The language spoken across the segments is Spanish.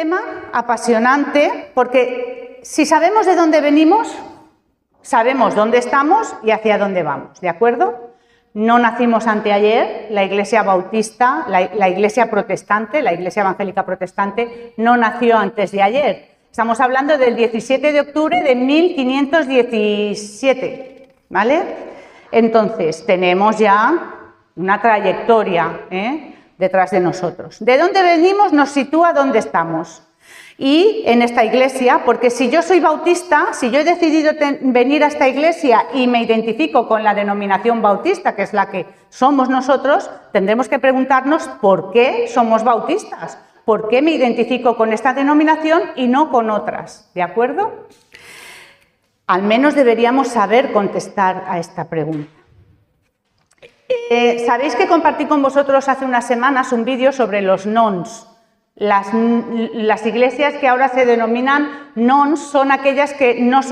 tema apasionante porque si sabemos de dónde venimos, sabemos dónde estamos y hacia dónde vamos, ¿de acuerdo? No nacimos anteayer, la Iglesia Bautista, la Iglesia Protestante, la Iglesia Evangélica Protestante no nació antes de ayer. Estamos hablando del 17 de octubre de 1517, ¿vale? Entonces, tenemos ya una trayectoria detrás de nosotros. De dónde venimos nos sitúa dónde estamos. Y en esta iglesia, porque si yo soy bautista, si yo he decidido venir a esta iglesia y me identifico con la denominación bautista, que es la que somos nosotros, tendremos que preguntarnos por qué somos bautistas, por qué me identifico con esta denominación y no con otras, ¿de acuerdo? Al menos deberíamos saber contestar a esta pregunta. Sabéis que compartí con vosotros hace unas semanas un vídeo sobre los nons. Las iglesias que ahora se denominan nons son aquellas que no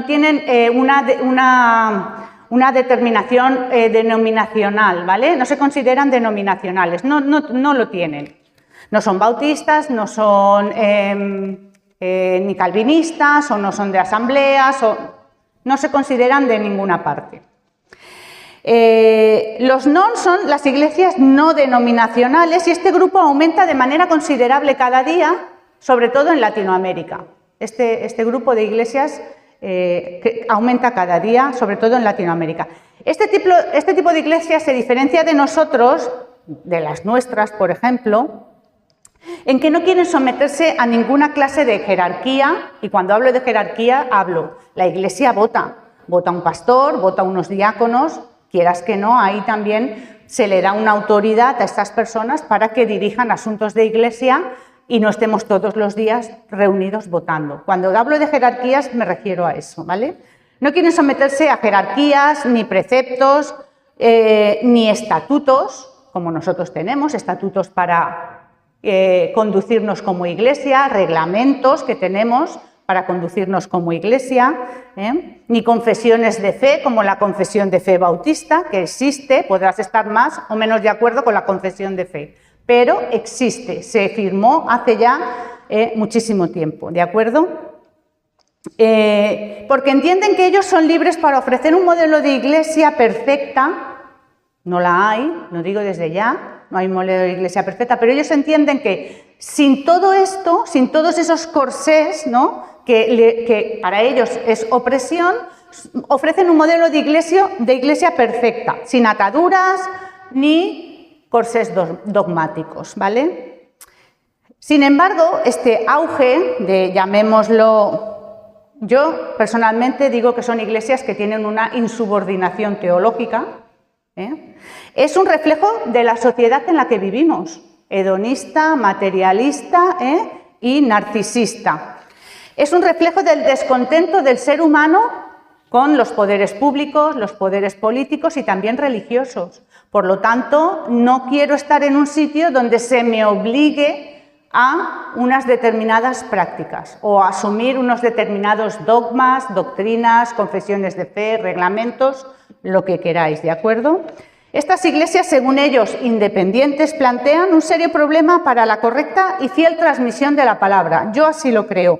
tienen una determinación denominacional, ¿vale? No se consideran denominacionales, no lo tienen. No son bautistas, no son ni calvinistas, o no son de asambleas, no se consideran de ninguna parte. Los non son las iglesias no denominacionales y este grupo aumenta de manera considerable cada día, sobre todo en Latinoamérica. Este grupo de iglesias que aumenta cada día, sobre todo en Latinoamérica. Este tipo de iglesias se diferencia de nosotros, de las nuestras, por ejemplo, en que no quieren someterse a ninguna clase de jerarquía, y cuando hablo de jerarquía la iglesia vota un pastor, vota unos diáconos. Quieras que no, ahí también se le da una autoridad a estas personas para que dirijan asuntos de iglesia y no estemos todos los días reunidos votando. Cuando hablo de jerarquías me refiero a eso, ¿vale? No quieren someterse a jerarquías, ni preceptos, ni estatutos, como nosotros tenemos, estatutos para conducirnos como iglesia, reglamentos que tenemos para conducirnos como iglesia, ni confesiones de fe, como la confesión de fe bautista, que existe, podrás estar más o menos de acuerdo con la confesión de fe, pero existe, se firmó hace ya muchísimo tiempo, ¿de acuerdo? Porque entienden que ellos son libres para ofrecer un modelo de iglesia perfecta, no la hay, lo digo desde ya, no hay un modelo de iglesia perfecta, pero ellos entienden que sin todo esto, sin todos esos corsés, ¿no?, que para ellos es opresión, ofrecen un modelo de iglesia perfecta, sin ataduras ni corsés dogmáticos, ¿vale? Sin embargo, este auge de, llamémoslo, yo personalmente digo que son iglesias que tienen una insubordinación teológica, es un reflejo de la sociedad en la que vivimos, hedonista, materialista y narcisista. Es un reflejo del descontento del ser humano con los poderes públicos, los poderes políticos y también religiosos. Por lo tanto, no quiero estar en un sitio donde se me obligue a unas determinadas prácticas o a asumir unos determinados dogmas, doctrinas, confesiones de fe, reglamentos, lo que queráis, ¿de acuerdo? Estas iglesias, según ellos, independientes, plantean un serio problema para la correcta y fiel transmisión de la palabra. Yo así lo creo,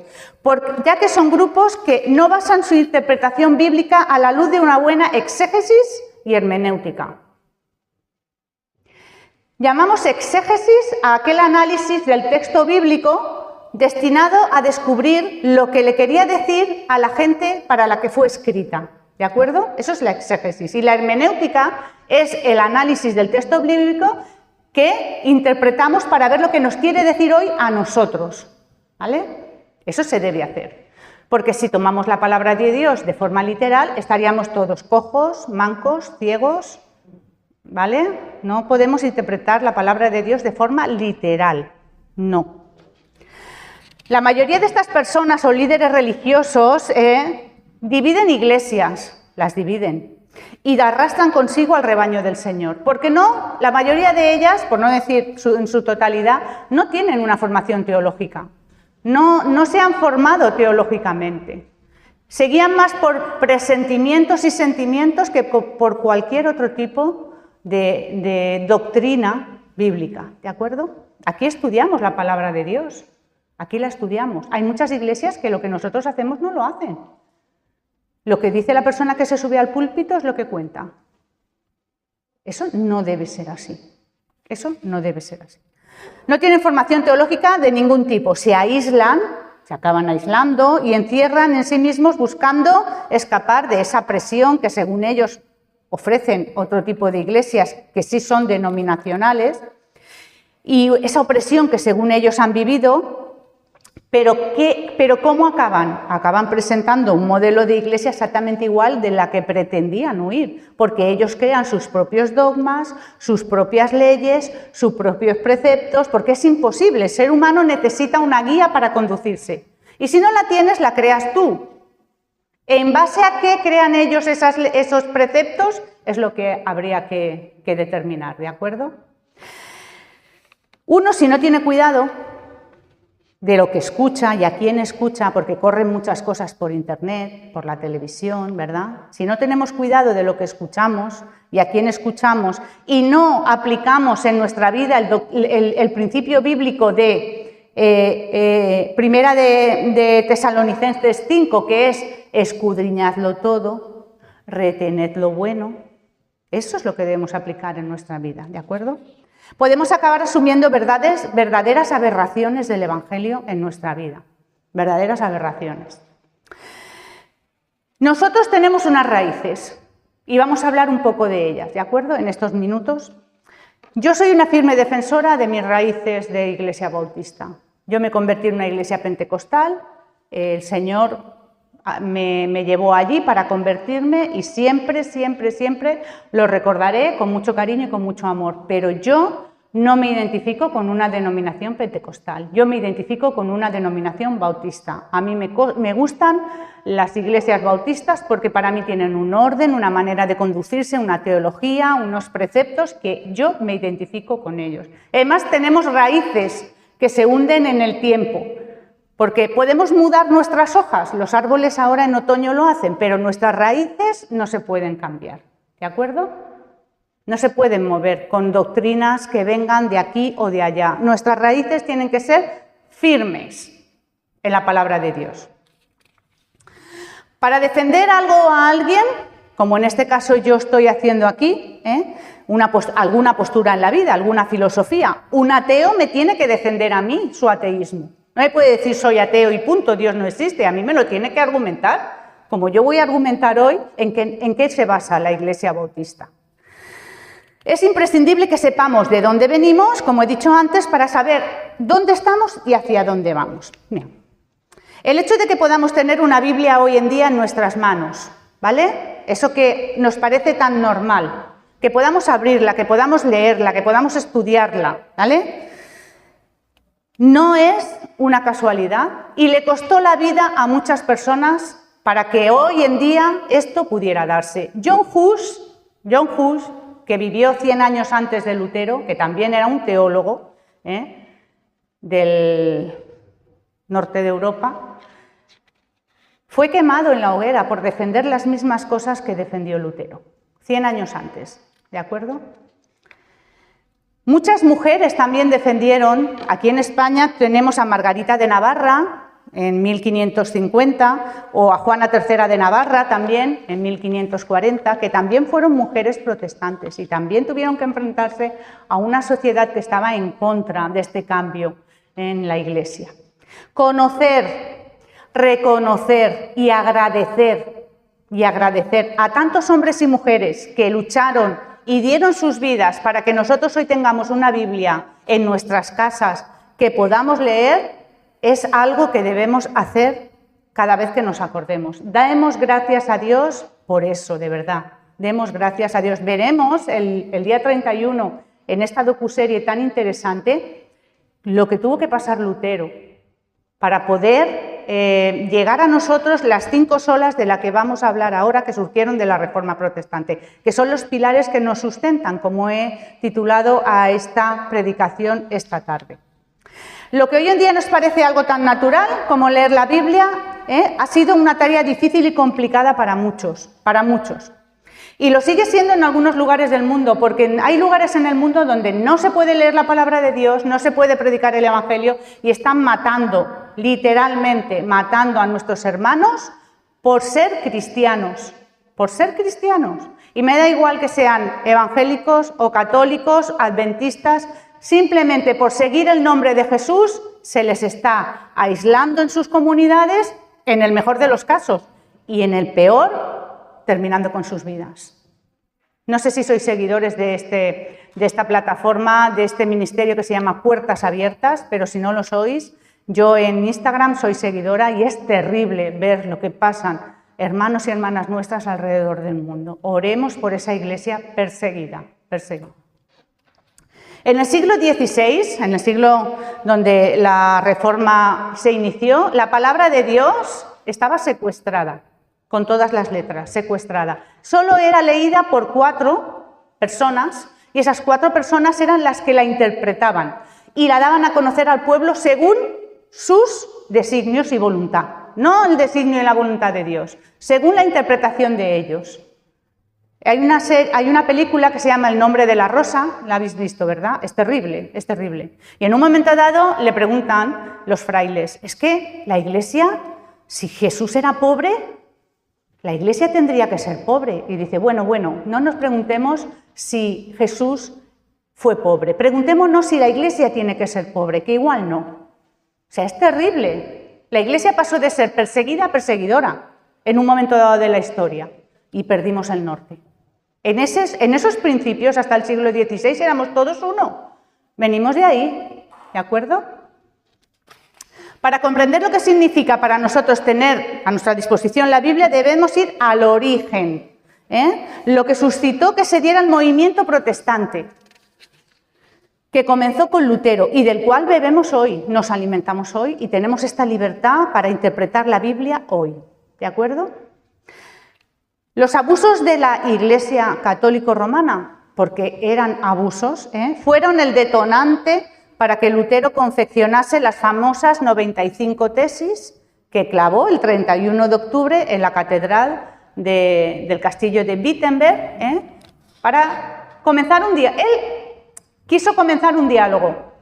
ya que son grupos que no basan su interpretación bíblica a la luz de una buena exégesis y hermenéutica. Llamamos exégesis a aquel análisis del texto bíblico destinado a descubrir lo que le quería decir a la gente para la que fue escrita. ¿De acuerdo? Eso es la exégesis. Y la hermenéutica es el análisis del texto bíblico que interpretamos para ver lo que nos quiere decir hoy a nosotros, ¿vale? Eso se debe hacer, porque si tomamos la palabra de Dios de forma literal, estaríamos todos cojos, mancos, ciegos, ¿vale? No podemos interpretar la palabra de Dios de forma literal, no. La mayoría de estas personas o líderes religiosos dividen iglesias, las dividen, y arrastran consigo al rebaño del Señor. Porque no, la mayoría de ellas, por no decir en su totalidad, no tienen una formación teológica, no se han formado teológicamente. Se guían más por presentimientos y sentimientos que por cualquier otro tipo de doctrina bíblica, ¿de acuerdo? Aquí estudiamos la palabra de Dios. Aquí la estudiamos. Hay muchas iglesias que lo que nosotros hacemos no lo hacen. Lo que dice la persona que se sube al púlpito es lo que cuenta. Eso no debe ser así. Eso no debe ser así. No tienen formación teológica de ningún tipo. Se aíslan, se acaban aislando y encierran en sí mismos buscando escapar de esa presión que según ellos ofrecen otro tipo de iglesias que sí son denominacionales y esa opresión que según ellos han vivido. Pero ¿cómo acaban? Acaban presentando un modelo de iglesia exactamente igual de la que pretendían huir, porque ellos crean sus propios dogmas, sus propias leyes, sus propios preceptos, porque es imposible, el ser humano necesita una guía para conducirse. Y si no la tienes, la creas tú. ¿En base a qué crean ellos esos preceptos? Es lo que habría que determinar, ¿de acuerdo? Uno, si no tiene cuidado de lo que escucha y a quién escucha, porque corren muchas cosas por internet, por la televisión, ¿verdad? Si no tenemos cuidado de lo que escuchamos y a quién escuchamos y no aplicamos en nuestra vida el principio bíblico de Primera de Tesalonicenses 5, que es escudriñadlo todo, retened lo bueno, eso es lo que debemos aplicar en nuestra vida, ¿de acuerdo? Podemos acabar asumiendo verdaderas aberraciones del Evangelio en nuestra vida, verdaderas aberraciones. Nosotros tenemos unas raíces y vamos a hablar un poco de ellas, ¿de acuerdo? En estos minutos. Yo soy una firme defensora de mis raíces de Iglesia Bautista. Yo me convertí en una iglesia pentecostal, el Señor me llevó allí para convertirme y siempre, siempre, siempre lo recordaré con mucho cariño y con mucho amor. Pero yo no me identifico con una denominación pentecostal, yo me identifico con una denominación bautista. A mí me gustan las iglesias bautistas porque para mí tienen un orden, una manera de conducirse, una teología, unos preceptos que yo me identifico con ellos. Además tenemos raíces que se hunden en el tiempo. Porque podemos mudar nuestras hojas, los árboles ahora en otoño lo hacen, pero nuestras raíces no se pueden cambiar, ¿de acuerdo? No se pueden mover con doctrinas que vengan de aquí o de allá. Nuestras raíces tienen que ser firmes en la palabra de Dios. Para defender algo a alguien, como en este caso yo estoy haciendo aquí, alguna postura en la vida, alguna filosofía, un ateo me tiene que defender a mí su ateísmo. No me puede decir soy ateo y punto, Dios no existe, a mí me lo tiene que argumentar, como yo voy a argumentar hoy en qué se basa la Iglesia Bautista. Es imprescindible que sepamos de dónde venimos, como he dicho antes, para saber dónde estamos y hacia dónde vamos. Bien. El hecho de que podamos tener una Biblia hoy en día en nuestras manos, ¿vale? Eso que nos parece tan normal, que podamos abrirla, que podamos leerla, que podamos estudiarla, ¿vale? No es una casualidad y le costó la vida a muchas personas para que hoy en día esto pudiera darse. John Hus, que vivió 100 años antes de Lutero, que también era un teólogo del norte de Europa, fue quemado en la hoguera por defender las mismas cosas que defendió Lutero, 100 años antes, ¿de acuerdo? Muchas mujeres también defendieron, aquí en España tenemos a Margarita de Navarra en 1550 o a Juana III de Navarra también en 1540, que también fueron mujeres protestantes y también tuvieron que enfrentarse a una sociedad que estaba en contra de este cambio en la Iglesia. Conocer, reconocer y agradecer a tantos hombres y mujeres que lucharon y dieron sus vidas para que nosotros hoy tengamos una Biblia en nuestras casas que podamos leer, es algo que debemos hacer cada vez que nos acordemos. Demos gracias a Dios por eso, de verdad. Demos gracias a Dios. Veremos el día 31 en esta docuserie tan interesante lo que tuvo que pasar Lutero para poder llegar a nosotros las 5 solas de las que vamos a hablar ahora, que surgieron de la Reforma Protestante, que son los pilares que nos sustentan, como he titulado a esta predicación esta tarde. Lo que hoy en día nos parece algo tan natural como leer la Biblia, ha sido una tarea difícil y complicada para muchos. Y lo sigue siendo en algunos lugares del mundo, porque hay lugares en el mundo donde no se puede leer la palabra de Dios, no se puede predicar el Evangelio y están matando, literalmente matando a nuestros hermanos por ser cristianos, por ser cristianos. Y me da igual que sean evangélicos o católicos, adventistas, simplemente por seguir el nombre de Jesús se les está aislando en sus comunidades, en el mejor de los casos, y en el peor, terminando con sus vidas. No sé si sois seguidores de esta plataforma, de este ministerio que se llama Puertas Abiertas, pero si no lo sois, yo en Instagram soy seguidora y es terrible ver lo que pasan hermanos y hermanas nuestras alrededor del mundo. Oremos por esa iglesia perseguida, perseguida. En el siglo XVI, en el siglo donde la Reforma se inició, la palabra de Dios estaba secuestrada, con todas las letras, secuestrada. Solo era leída por 4 personas y esas 4 personas eran las que la interpretaban y la daban a conocer al pueblo según sus designios y voluntad. No el designio y la voluntad de Dios, según la interpretación de ellos. Hay una película que se llama El nombre de la rosa, la habéis visto, ¿verdad? Es terrible, es terrible. Y en un momento dado le preguntan los frailes, es que la iglesia, si Jesús era pobre, la iglesia tendría que ser pobre. Y dice, bueno, no nos preguntemos si Jesús fue pobre, preguntémonos si la iglesia tiene que ser pobre, que igual no. O sea, es terrible. La iglesia pasó de ser perseguida a perseguidora en un momento dado de la historia y perdimos el norte. En esos principios, hasta el siglo XVI, éramos todos uno. Venimos de ahí, ¿de acuerdo? Para comprender lo que significa para nosotros tener a nuestra disposición la Biblia, debemos ir al origen, lo que suscitó que se diera el movimiento protestante, que comenzó con Lutero y del cual bebemos hoy, nos alimentamos hoy y tenemos esta libertad para interpretar la Biblia hoy, ¿de acuerdo? Los abusos de la Iglesia católico-romana, porque eran abusos, fueron el detonante para que Lutero confeccionase las famosas 95 tesis que clavó el 31 de octubre en la catedral del castillo de Wittenberg, para comenzar un día. Él quiso comenzar un diálogo.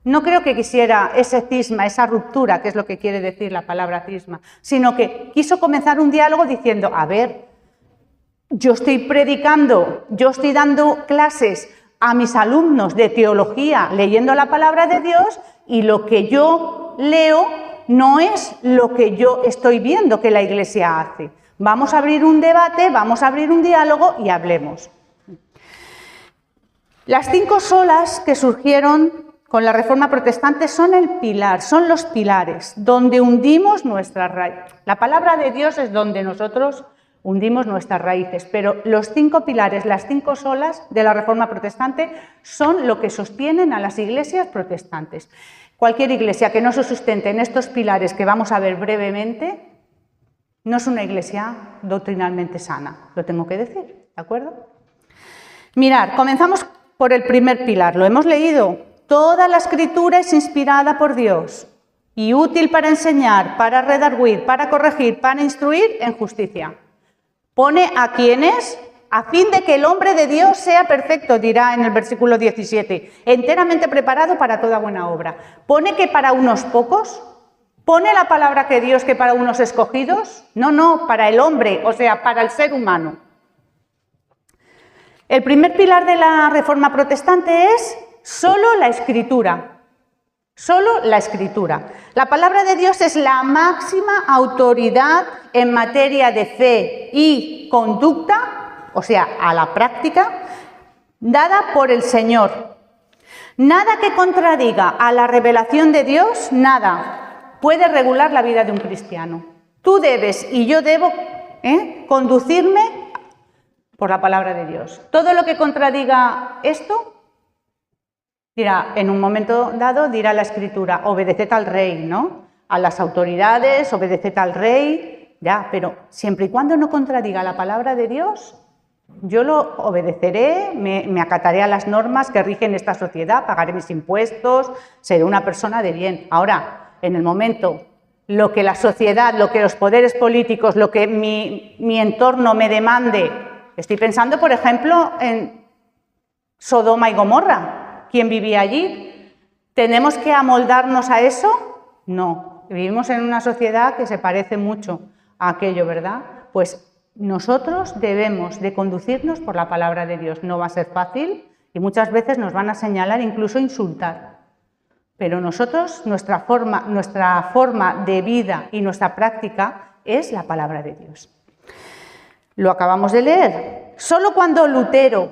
No creo que quisiera ese cisma, esa ruptura, que es lo que quiere decir la palabra cisma, sino que quiso comenzar un diálogo diciendo, a ver, yo estoy predicando, yo estoy dando clases a mis alumnos de teología leyendo la palabra de Dios y lo que yo leo no es lo que yo estoy viendo que la Iglesia hace. Vamos a abrir un debate, vamos a abrir un diálogo y hablemos. Las 5 solas que surgieron con la Reforma Protestante son el pilar, son los pilares, donde hundimos nuestras raíces. La palabra de Dios es donde nosotros hundimos nuestras raíces, pero los 5 pilares, las 5 solas de la Reforma Protestante son lo que sostienen a las iglesias protestantes. Cualquier iglesia que no se sustente en estos pilares que vamos a ver brevemente, no es una iglesia doctrinalmente sana, lo tengo que decir, ¿de acuerdo? Mirad, comenzamos por el primer pilar, lo hemos leído. Toda la Escritura es inspirada por Dios y útil para enseñar, para redarguir, para corregir, para instruir en justicia. Pone a quienes, a fin de que el hombre de Dios sea perfecto, dirá en el versículo 17, enteramente preparado para toda buena obra. Pone que para unos pocos, pone la palabra que Dios que para unos escogidos, no, para el hombre, o sea, para el ser humano. El primer pilar de la Reforma Protestante es solo la Escritura. Solo la Escritura. La palabra de Dios es la máxima autoridad en materia de fe y conducta, o sea, a la práctica, dada por el Señor. Nada que contradiga a la revelación de Dios, nada, puede regular la vida de un cristiano. Tú debes y yo debo conducirme por la palabra de Dios. Todo lo que contradiga esto, dirá, en un momento dado dirá la Escritura, obedeced al rey, ¿no? A las autoridades, obedeced al rey, ya, pero siempre y cuando no contradiga la palabra de Dios, yo lo obedeceré, me acataré a las normas que rigen esta sociedad, pagaré mis impuestos, seré una persona de bien. Ahora, en el momento, lo que la sociedad, lo que los poderes políticos, lo que mi entorno me demande, Estoy pensando, por ejemplo, en Sodoma y Gomorra. ¿Quién vivía allí? ¿Tenemos que amoldarnos a eso? No. Vivimos en una sociedad que se parece mucho a aquello, ¿verdad? Pues nosotros debemos de conducirnos por la palabra de Dios. No va a ser fácil y muchas veces nos van a señalar, incluso insultar. Pero nosotros, nuestra forma de vida y nuestra práctica es la palabra de Dios. Lo acabamos de leer. Solo cuando Lutero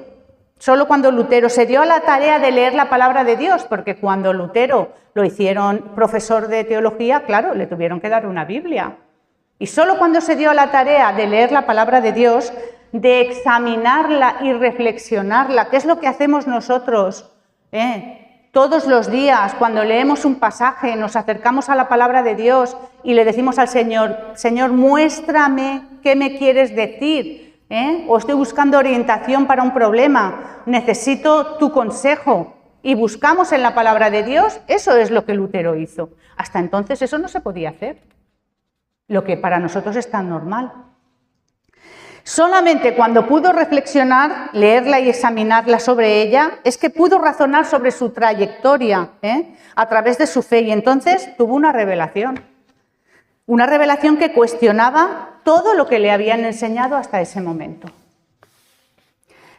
se dio a la tarea de leer la palabra de Dios, porque cuando Lutero lo hicieron profesor de teología, claro, le tuvieron que dar una Biblia. Y solo cuando se dio a la tarea de leer la palabra de Dios, de examinarla y reflexionarla, que es lo que hacemos nosotros, todos los días, cuando leemos un pasaje, nos acercamos a la palabra de Dios y le decimos al Señor, Señor, muéstrame qué me quieres decir, o estoy buscando orientación para un problema, necesito tu consejo, y buscamos en la palabra de Dios. Eso es lo que Lutero hizo. Hasta entonces eso no se podía hacer, lo que para nosotros es tan normal. Solamente cuando pudo reflexionar, leerla y examinarla sobre ella, es que pudo razonar sobre su trayectoria a través de su fe, y entonces tuvo una revelación que cuestionaba todo lo que le habían enseñado hasta ese momento.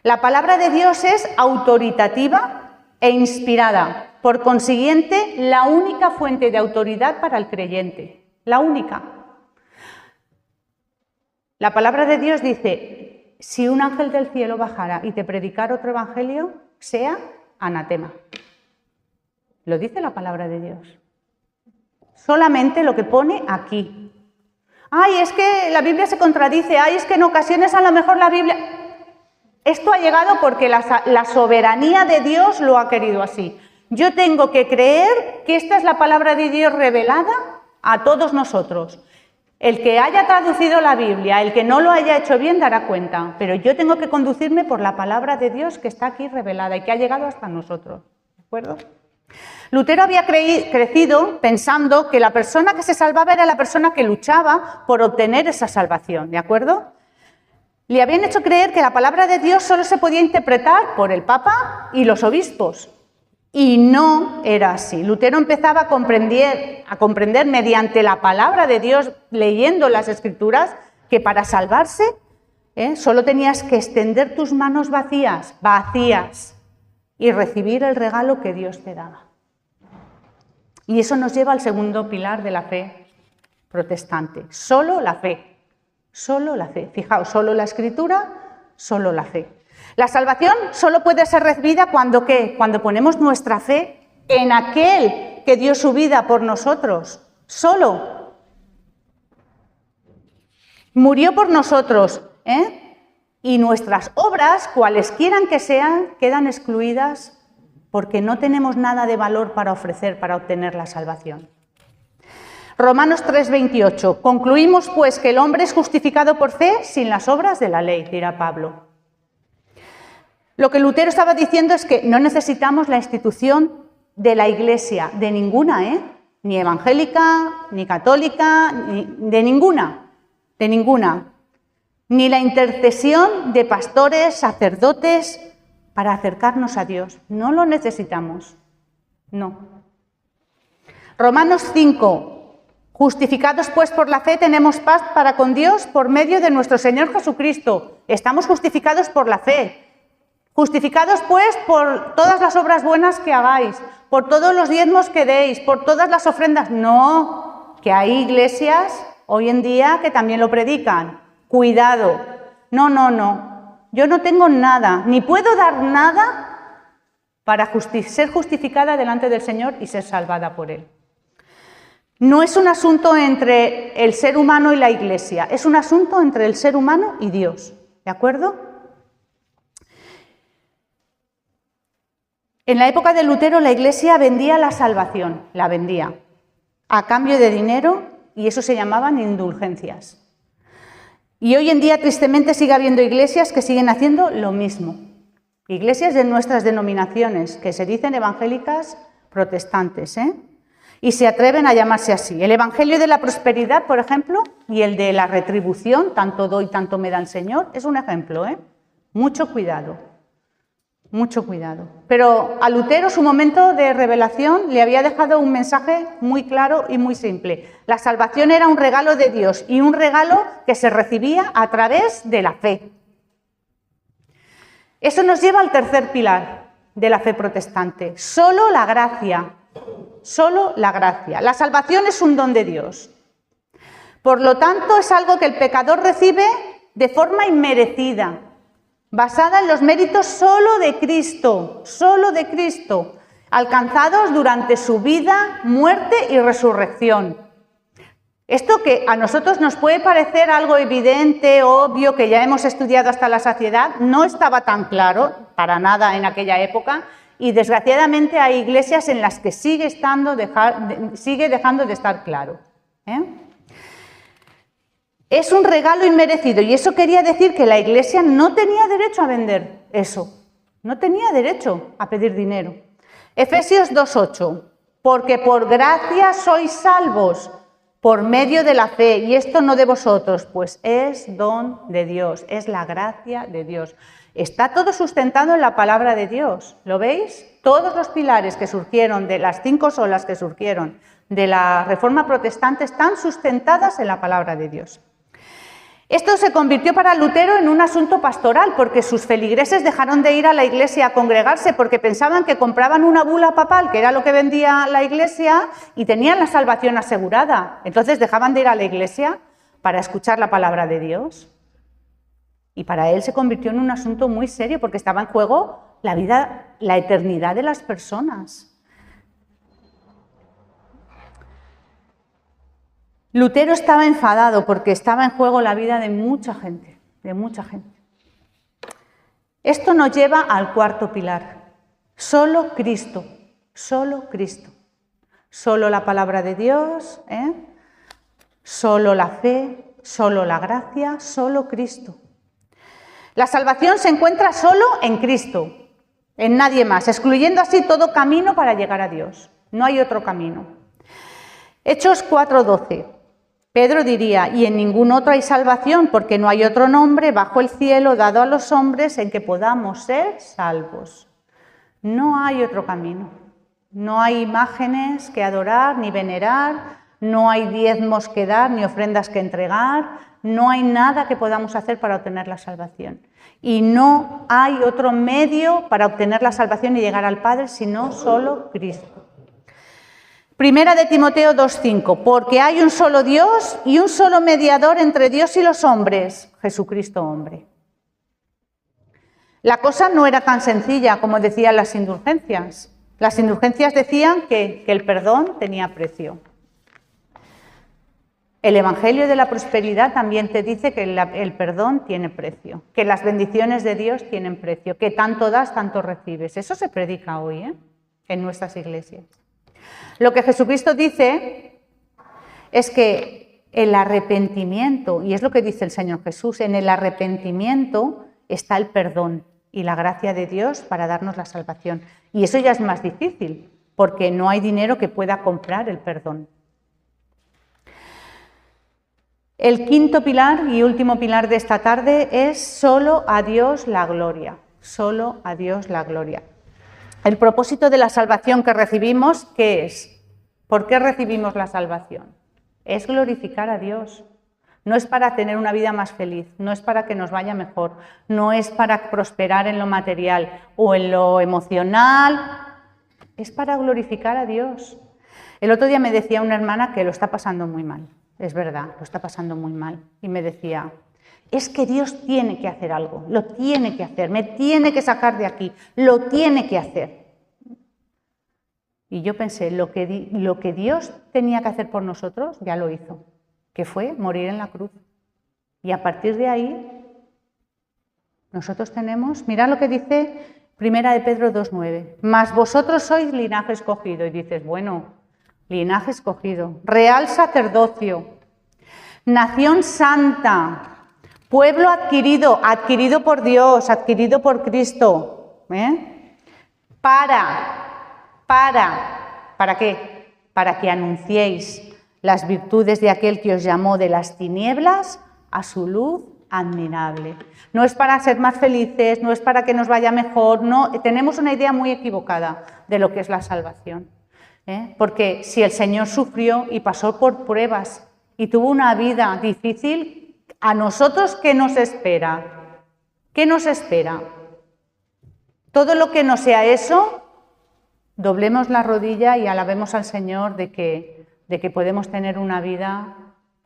La palabra de Dios es autoritativa e inspirada, por consiguiente, la única fuente de autoridad para el creyente, la única. La palabra de Dios dice, si un ángel del cielo bajara y te predicara otro evangelio, sea anatema. Lo dice la palabra de Dios. Solamente lo que pone aquí. Ay, es que la Biblia se contradice, ay, es que en ocasiones a lo mejor la Biblia... Esto ha llegado porque la soberanía de Dios lo ha querido así. Yo tengo que creer que esta es la palabra de Dios revelada a todos nosotros. El que haya traducido la Biblia, el que no lo haya hecho bien, dará cuenta. Pero yo tengo que conducirme por la palabra de Dios que está aquí revelada y que ha llegado hasta nosotros. ¿De acuerdo? Lutero había crecido pensando que la persona que se salvaba era la persona que luchaba por obtener esa salvación. ¿De acuerdo? Le habían hecho creer que la palabra de Dios solo se podía interpretar por el Papa y los obispos. Y no era así. Lutero empezaba a comprender mediante la palabra de Dios, leyendo las Escrituras, que para salvarse solo tenías que extender tus manos vacías, y recibir el regalo que Dios te daba. Y eso nos lleva al segundo pilar de la fe protestante, solo la fe. Solo la fe. Fijaos, solo la Escritura, solo la fe. La salvación solo puede ser recibida cuando ¿qué? Cuando ponemos nuestra fe en aquel que dio su vida por nosotros. Solo. Murió por nosotros, y nuestras obras, cualesquiera que sean, quedan excluidas porque no tenemos nada de valor para ofrecer para obtener la salvación. Romanos 3:28. Concluimos pues que el hombre es justificado por fe sin las obras de la ley, dirá Pablo. Lo que Lutero estaba diciendo es que no necesitamos la institución de la Iglesia, de ninguna, ni evangélica, ni católica, de ninguna, ni la intercesión de pastores, sacerdotes, para acercarnos a Dios. No lo necesitamos, no. Romanos 5. Justificados pues por la fe tenemos paz para con Dios por medio de nuestro Señor Jesucristo. Estamos justificados por la fe. Justificados pues por todas las obras buenas que hagáis, por todos los diezmos que deis, por todas las ofrendas. No, que hay iglesias hoy en día que también lo predican. Cuidado. No. Yo no tengo nada, ni puedo dar nada para ser justificada delante del Señor y ser salvada por Él. No es un asunto entre el ser humano y la Iglesia, es un asunto entre el ser humano y Dios. ¿De acuerdo? En la época de Lutero la Iglesia vendía la salvación, la vendía, a cambio de dinero, y eso se llamaban indulgencias. Y hoy en día tristemente sigue habiendo iglesias que siguen haciendo lo mismo. Iglesias de nuestras denominaciones, que se dicen evangélicas protestantes, y se atreven a llamarse así. El Evangelio de la prosperidad, por ejemplo, y el de la retribución, tanto doy, tanto me da el Señor, es un ejemplo, Mucho cuidado, mucho cuidado. Pero a Lutero su momento de revelación le había dejado un mensaje muy claro y muy simple. La salvación era un regalo de Dios y un regalo que se recibía a través de la fe. Eso nos lleva al tercer pilar de la fe protestante. Solo la gracia. Solo la gracia. La salvación es un don de Dios. Por lo tanto, es algo que el pecador recibe de forma inmerecida, basada en los méritos solo de Cristo, alcanzados durante su vida, muerte y resurrección. Esto que a nosotros nos puede parecer algo evidente, obvio, que ya hemos estudiado hasta la saciedad, no estaba tan claro para nada en aquella época y desgraciadamente hay iglesias en las que sigue dejando de estar claro. Es un regalo inmerecido y eso quería decir que la Iglesia no tenía derecho a vender eso, no tenía derecho a pedir dinero. Efesios 2:8, porque por gracia sois salvos por medio de la fe, y esto no de vosotros, pues es don de Dios, es la gracia de Dios. Está todo sustentado en la palabra de Dios, ¿lo veis? Todos los pilares que surgieron, de las 5 solas que surgieron de la Reforma Protestante están sustentadas en la palabra de Dios. Esto se convirtió para Lutero en un asunto pastoral, porque sus feligreses dejaron de ir a la iglesia a congregarse porque pensaban que compraban una bula papal, que era lo que vendía la iglesia, y tenían la salvación asegurada. Entonces dejaban de ir a la iglesia para escuchar la palabra de Dios. Y para él se convirtió en un asunto muy serio, porque estaba en juego la vida, la eternidad de las personas. Lutero estaba enfadado porque estaba en juego la vida de mucha gente, Esto nos lleva al cuarto pilar. Solo Cristo, solo Cristo. Solo la palabra de Dios, solo la fe, solo la gracia, solo Cristo. La salvación se encuentra solo en Cristo, en nadie más, excluyendo así todo camino para llegar a Dios. No hay otro camino. Hechos 4:12. Pedro diría, y en ningún otro hay salvación, porque no hay otro nombre bajo el cielo dado a los hombres en que podamos ser salvos. No hay otro camino. No hay imágenes que adorar ni venerar, no hay diezmos que dar ni ofrendas que entregar, no hay nada que podamos hacer para obtener la salvación. Y no hay otro medio para obtener la salvación y llegar al Padre, sino solo Cristo. Primera de Timoteo 2:5, porque hay un solo Dios y un solo mediador entre Dios y los hombres, Jesucristo hombre. La cosa no era tan sencilla como decían las indulgencias. Las indulgencias decían que el perdón tenía precio. El Evangelio de la Prosperidad también te dice que el perdón tiene precio, que las bendiciones de Dios tienen precio, que tanto das, tanto recibes. Eso se predica hoy, en nuestras iglesias. Lo que Jesucristo dice es que el arrepentimiento, y es lo que dice el Señor Jesús, en el arrepentimiento está el perdón y la gracia de Dios para darnos la salvación. Y eso ya es más difícil, porque no hay dinero que pueda comprar el perdón. El quinto pilar y último pilar de esta tarde es solo a Dios la gloria, solo a Dios la gloria. El propósito de la salvación que recibimos, ¿qué es? ¿Por qué recibimos la salvación? Es glorificar a Dios. No es para tener una vida más feliz, no es para que nos vaya mejor, no es para prosperar en lo material o en lo emocional, es para glorificar a Dios. El otro día me decía una hermana que lo está pasando muy mal, es verdad, lo está pasando muy mal, y me decía, es que Dios tiene que hacer algo, lo tiene que hacer, me tiene que sacar de aquí, lo tiene que hacer. Y yo pensé, lo que Dios tenía que hacer por nosotros, ya lo hizo, que fue morir en la cruz. Y a partir de ahí, nosotros tenemos, mirad lo que dice Primera de Pedro 2:9, mas vosotros sois linaje escogido. Y dices, bueno, linaje escogido, real sacerdocio, nación santa, pueblo adquirido, adquirido por Dios, adquirido por Cristo. ¿Para qué? Para que anunciéis las virtudes de aquel que os llamó de las tinieblas a su luz admirable. No es para ser más felices, no es para que nos vaya mejor, no, tenemos una idea muy equivocada de lo que es la salvación. Porque si el Señor sufrió y pasó por pruebas y tuvo una vida difícil, ¿a nosotros qué nos espera? ¿Qué nos espera? Todo lo que no sea eso, doblemos la rodilla y alabemos al Señor de que podemos tener una vida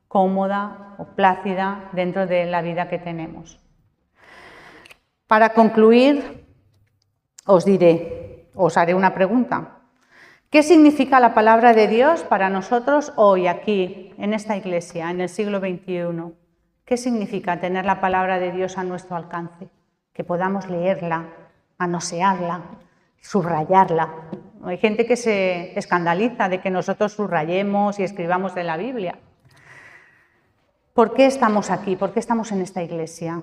cómoda o plácida dentro de la vida que tenemos. Para concluir, os haré una pregunta. ¿Qué significa la palabra de Dios para nosotros hoy, aquí, en esta iglesia, en el siglo XXI? ¿Qué significa tener la palabra de Dios a nuestro alcance? Que podamos leerla, manosearla, subrayarla. Hay gente que se escandaliza de que nosotros subrayemos y escribamos de la Biblia. ¿Por qué estamos aquí? ¿Por qué estamos en esta iglesia?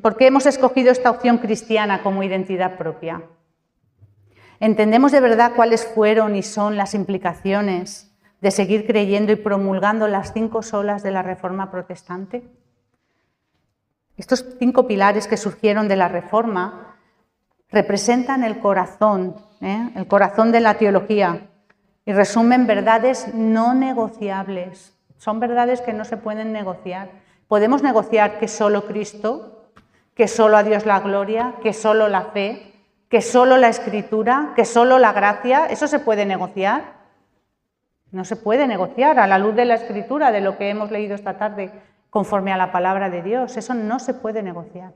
¿Por qué hemos escogido esta opción cristiana como identidad propia? ¿Entendemos de verdad cuáles fueron y son las implicaciones de seguir creyendo y promulgando las 5 solas de la Reforma protestante? Estos 5 pilares que surgieron de la Reforma representan el corazón de la teología y resumen verdades no negociables. Son verdades que no se pueden negociar. Podemos negociar que solo Cristo, que solo a Dios la gloria, que solo la fe, que solo la Escritura, que solo la gracia. ¿Eso se puede negociar? No se puede negociar a la luz de la Escritura, de lo que hemos leído esta tarde, conforme a la palabra de Dios. Eso no se puede negociar.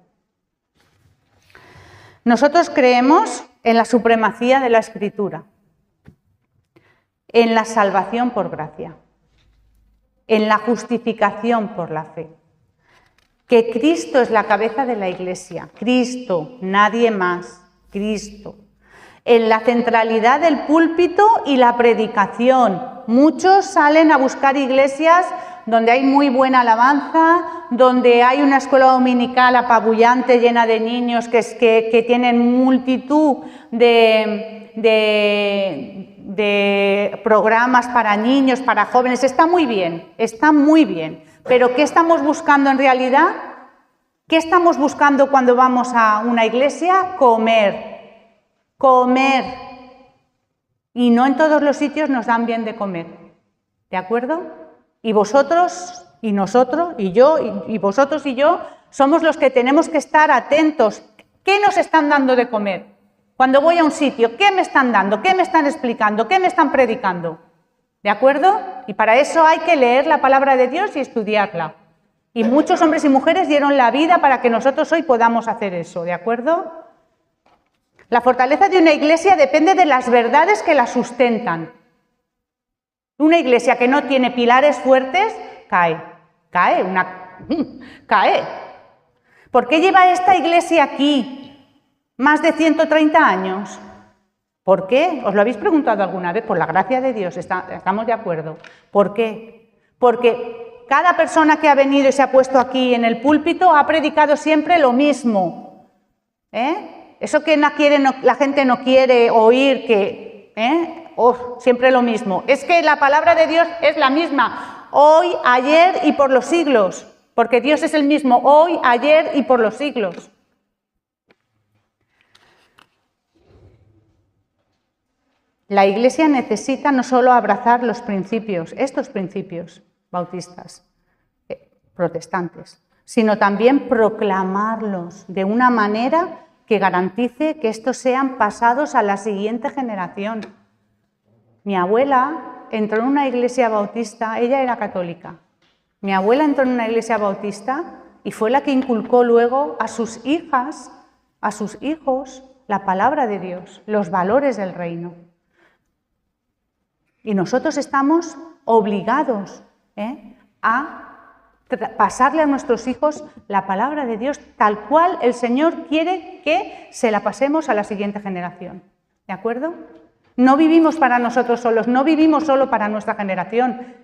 Nosotros creemos en la supremacía de la Escritura, en la salvación por gracia, en la justificación por la fe, que Cristo es la cabeza de la Iglesia, Cristo, nadie más, Cristo, en la centralidad del púlpito y la predicación. Muchos salen a buscar iglesias donde hay muy buena alabanza, donde hay una escuela dominical apabullante llena de niños que tienen multitud de programas para niños, para jóvenes. Está muy bien, pero ¿qué estamos buscando en realidad? ¿Qué estamos buscando cuando vamos a una iglesia? Comer. Y no en todos los sitios nos dan bien de comer, ¿de acuerdo? Y vosotros, y nosotros, y yo, y vosotros y yo, somos los que tenemos que estar atentos. ¿Qué nos están dando de comer? Cuando voy a un sitio, ¿qué me están dando? ¿Qué me están explicando? ¿Qué me están predicando? ¿De acuerdo? Y para eso hay que leer la palabra de Dios y estudiarla. Y muchos hombres y mujeres dieron la vida para que nosotros hoy podamos hacer eso, ¿de acuerdo? La fortaleza de una iglesia depende de las verdades que la sustentan. Una iglesia que no tiene pilares fuertes, cae. ¿Por qué lleva esta iglesia aquí más de 130 años? ¿Por qué? ¿Os lo habéis preguntado alguna vez? Por la gracia de Dios, estamos de acuerdo. ¿Por qué? Porque cada persona que ha venido y se ha puesto aquí en el púlpito ha predicado siempre lo mismo. Eso que la gente no quiere oír, siempre lo mismo. Es que la palabra de Dios es la misma, hoy, ayer y por los siglos, porque Dios es el mismo hoy, ayer y por los siglos. La Iglesia necesita no solo abrazar los principios, estos principios bautistas, protestantes, sino también proclamarlos de una manera que garantice que estos sean pasados a la siguiente generación. Mi abuela entró en una iglesia bautista, ella era católica. Mi abuela entró en una iglesia bautista y fue la que inculcó luego a sus hijas, a sus hijos, la palabra de Dios, los valores del reino. Y nosotros estamos obligados a pasarle a nuestros hijos la palabra de Dios tal cual el Señor quiere que se la pasemos a la siguiente generación. ¿De acuerdo? No vivimos para nosotros solos, no vivimos solo para nuestra generación.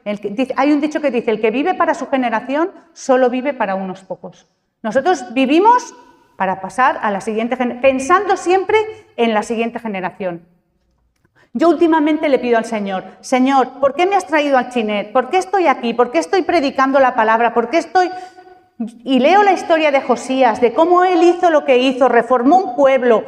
Hay un dicho que dice, el que vive para su generación solo vive para unos pocos. Nosotros vivimos para pasar a la siguiente generación, pensando siempre en la siguiente generación. Yo últimamente le pido al Señor, Señor, ¿por qué me has traído al Chinet? ¿Por qué estoy aquí? ¿Por qué estoy predicando la palabra? ¿Por qué estoy y leo la historia de Josías, de cómo él hizo lo que hizo, reformó un pueblo,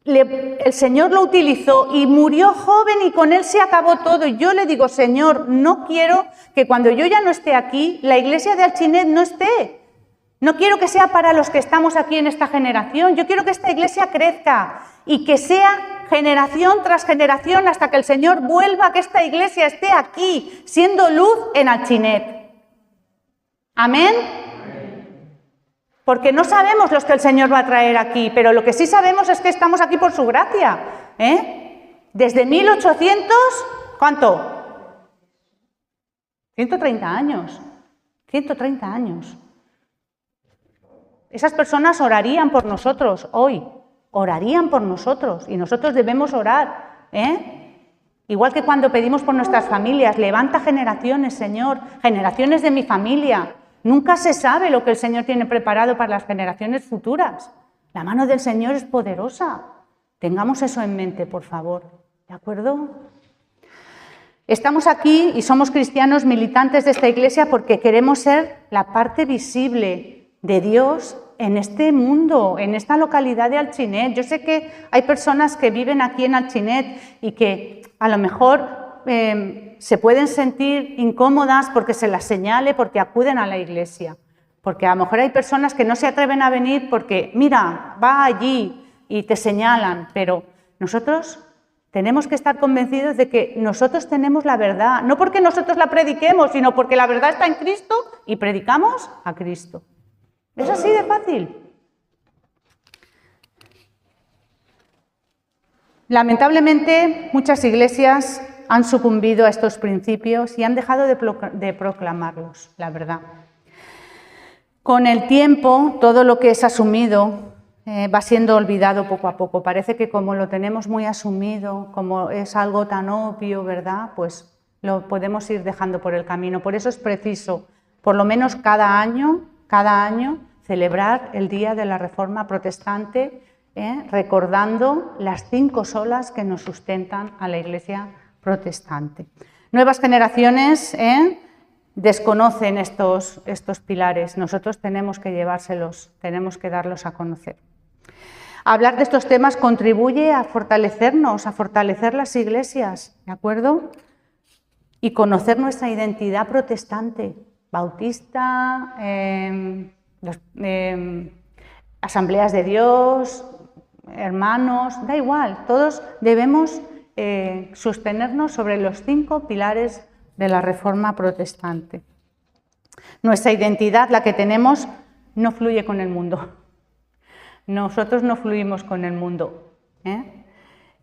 el Señor lo utilizó y murió joven y con él se acabó todo. Y yo le digo, Señor, no quiero que cuando yo ya no esté aquí, la iglesia de Alchinet no esté. No quiero que sea para los que estamos aquí en esta generación. Yo quiero que esta iglesia crezca y que sea generación tras generación hasta que el Señor vuelva, que esta iglesia esté aquí, siendo luz en Alchinet. ¿Amén? Porque no sabemos los que el Señor va a traer aquí, pero lo que sí sabemos es que estamos aquí por su gracia. Desde 1800, ¿cuánto? 130 años. 130 años. Esas personas orarían por nosotros hoy, orarían por nosotros y nosotros debemos orar. Igual que cuando pedimos por nuestras familias, levanta generaciones, Señor, generaciones de mi familia. Nunca se sabe lo que el Señor tiene preparado para las generaciones futuras. La mano del Señor es poderosa. Tengamos eso en mente, por favor. ¿De acuerdo? Estamos aquí y somos cristianos militantes de esta iglesia porque queremos ser la parte visible de Dios en este mundo, en esta localidad de Alchinet. Yo sé que hay personas que viven aquí en Alchinet y que a lo mejor se pueden sentir incómodas porque se las señale, porque acuden a la iglesia. Porque a lo mejor hay personas que no se atreven a venir porque, mira, va allí y te señalan. Pero nosotros tenemos que estar convencidos de que nosotros tenemos la verdad. No porque nosotros la prediquemos, sino porque la verdad está en Cristo y predicamos a Cristo. Es así de fácil. Lamentablemente, muchas iglesias han sucumbido a estos principios y han dejado de proclamarlos, la verdad. Con el tiempo, todo lo que es asumido va siendo olvidado poco a poco. Parece que como lo tenemos muy asumido, como es algo tan obvio, ¿verdad? Pues lo podemos ir dejando por el camino. Por eso es preciso, por lo menos cada año, celebrar el Día de la Reforma Protestante, recordando las 5 solas que nos sustentan a la Iglesia protestante. Nuevas generaciones desconocen estos pilares. Nosotros tenemos que llevárselos, tenemos que darlos a conocer. Hablar de estos temas contribuye a fortalecernos, a fortalecer las iglesias, ¿de acuerdo? Y conocer nuestra identidad protestante, bautista, asambleas de Dios, hermanos, da igual, todos debemos sostenernos sobre los 5 pilares de la Reforma Protestante. Nuestra identidad, la que tenemos, no fluye con el mundo. Nosotros no fluimos con el mundo.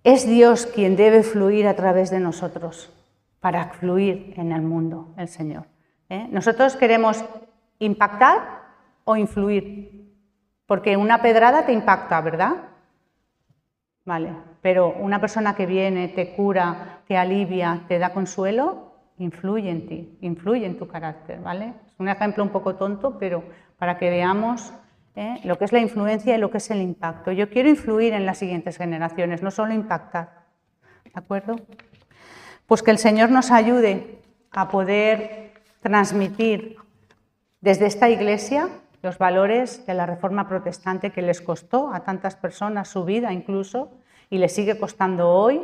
Es Dios quien debe fluir a través de nosotros para fluir en el mundo, el Señor. Nosotros queremos impactar o influir, porque una pedrada te impacta, ¿verdad? Vale, pero una persona que viene, te cura, te alivia, te da consuelo, influye en ti, influye en tu carácter, ¿vale? Es un ejemplo un poco tonto, pero para que veamos lo que es la influencia y lo que es el impacto. Yo quiero influir en las siguientes generaciones, no solo impactar, ¿de acuerdo? Pues que el Señor nos ayude a poder transmitir desde esta iglesia los valores de la Reforma Protestante que les costó a tantas personas su vida incluso, y les sigue costando hoy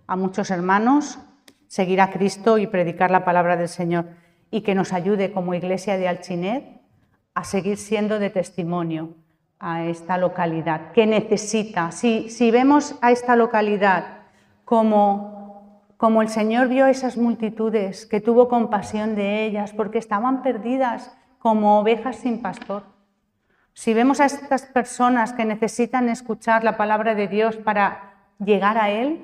a muchos hermanos seguir a Cristo y predicar la palabra del Señor, y que nos ayude como iglesia de Alchinet a seguir siendo de testimonio a esta localidad que necesita. Si vemos a esta localidad como el Señor vio a esas multitudes, que tuvo compasión de ellas porque estaban perdidas como ovejas sin pastor. Si vemos a estas personas que necesitan escuchar la palabra de Dios para llegar a Él,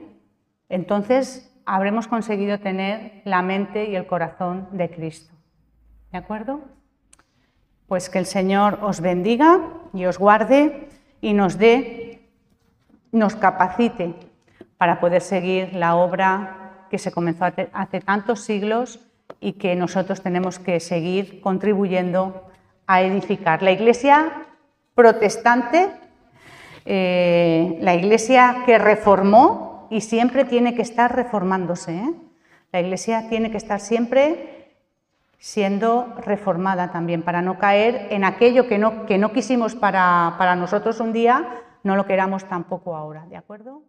entonces habremos conseguido tener la mente y el corazón de Cristo. ¿De acuerdo? Pues que el Señor os bendiga y os guarde y nos capacite para poder seguir la obra que se comenzó hace tantos siglos y que nosotros tenemos que seguir contribuyendo a edificar. La iglesia protestante, la iglesia que reformó y siempre tiene que estar reformándose. La iglesia tiene que estar siempre siendo reformada también, para no caer en aquello que no quisimos para nosotros un día, no lo queramos tampoco ahora, ¿de acuerdo?